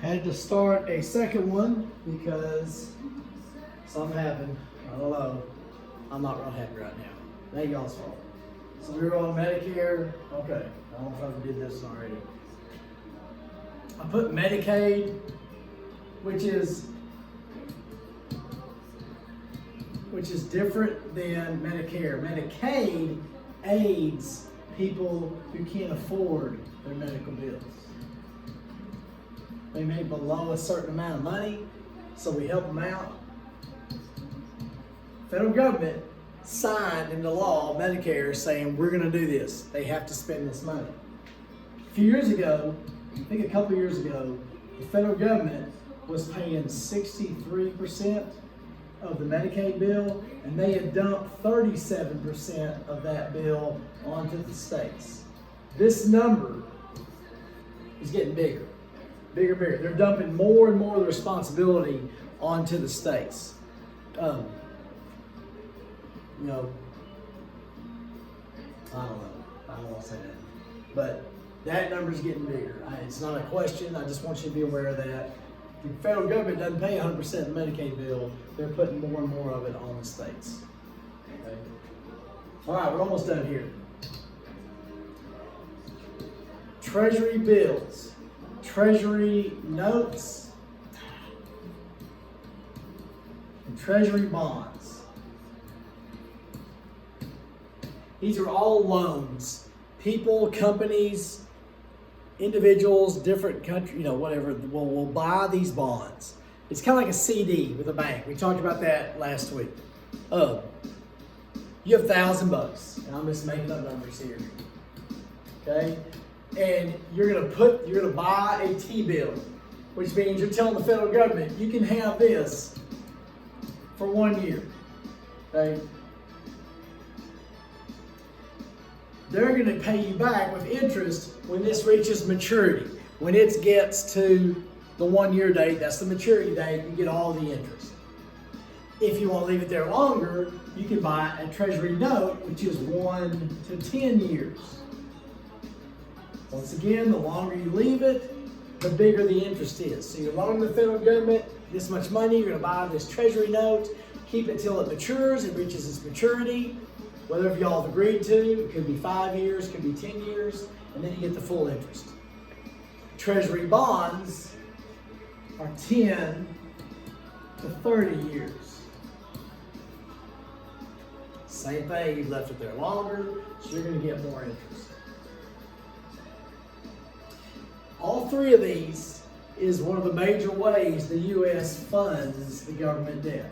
Had to start a second one because something happened. I don't know. I'm not real happy right now. That ain't y'all's fault. So we were on Medicare. Okay. I don't know if I did this already. I put Medicaid, which is different than Medicare. Medicaid aids people who can't afford their medical bills. They make below a certain amount of money, so we help them out. Federal government signed into law Medicare saying we're going to do this. They have to spend this money. A few years ago, I think a couple years ago, the federal government was paying 63% of the Medicaid bill, and they had dumped 37% of that bill onto the states. This number is getting bigger, bigger, bigger. They're dumping more and more of the responsibility onto the states. You know, I don't want to say that, but that number's getting bigger. It's not a question. I just want you to be aware of that. The federal government doesn't pay 100% of the Medicaid bill. They're putting more and more of it on the states. Okay. All right, we're almost done here. Treasury bills, Treasury notes, and Treasury bonds. These are all loans. People, companies, individuals, different countries, whatever, will buy these bonds. It's kind of like a CD with a bank. We talked about that last week. You have $1,000, and I'm just making up numbers here. Okay? And you're gonna buy a T-bill, which means you're telling the federal government you can have this for 1 year. Okay? They're going to pay you back with interest when this reaches maturity. When it gets to the 1 year date, that's the maturity date, you get all the interest. If you want to leave it there longer, you can buy a Treasury note, which is 1 to 10 years. Once again, the longer you leave it, the bigger the interest is. So you're loaning the federal government this much money, you're going to buy this Treasury note, keep it till it matures, it reaches its maturity. Whether if y'all have agreed to, it could be 5 years, could be 10 years, and then you get the full interest. Treasury bonds are 10 to 30 years. Same thing, you've left it there longer, so you're going to get more interest. All three of these is one of the major ways the U.S. funds the government debt.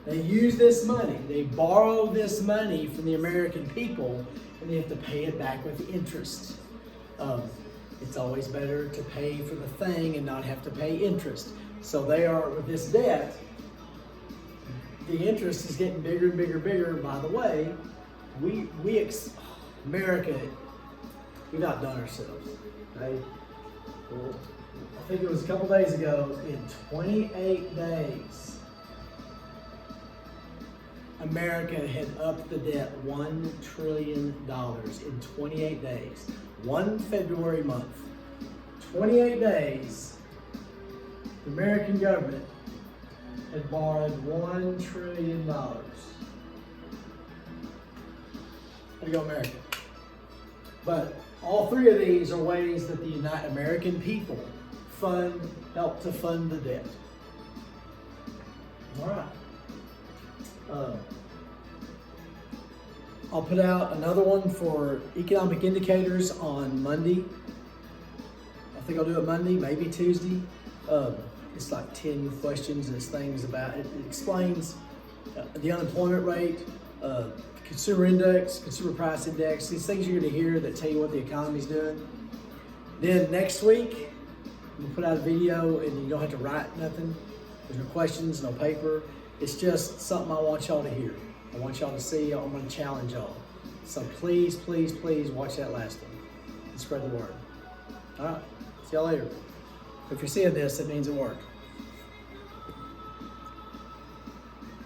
They use this money, they borrow this money from the American people, and they have to pay it back with interest. It's always better to pay for the thing and not have to pay interest. So they are, with this debt, the interest is getting bigger and bigger and bigger. By the way, America, we've outdone ourselves. Right? Well, I think it was a couple days ago, in 28 days, America had upped the debt $1 trillion in 28 days. One February month. 28 days, the American government had borrowed $1 trillion. How to go, America? But all three of these are ways that the American people help to fund the debt. All right. I'll put out another one for economic indicators on Monday. I think I'll do it Monday, maybe Tuesday. It's like 10 questions. This thing's about, it explains the unemployment rate, consumer index, consumer price index, these things you're going to hear that tell you what the economy's doing. Then next week, we'll put out a video and you don't have to write nothing. There's no questions, no paper. It's just something I want y'all to hear. I want y'all to see. I'm going to challenge y'all. So please, please, please watch that last one and spread the word. All right. See y'all later. If you're seeing this, it means it worked.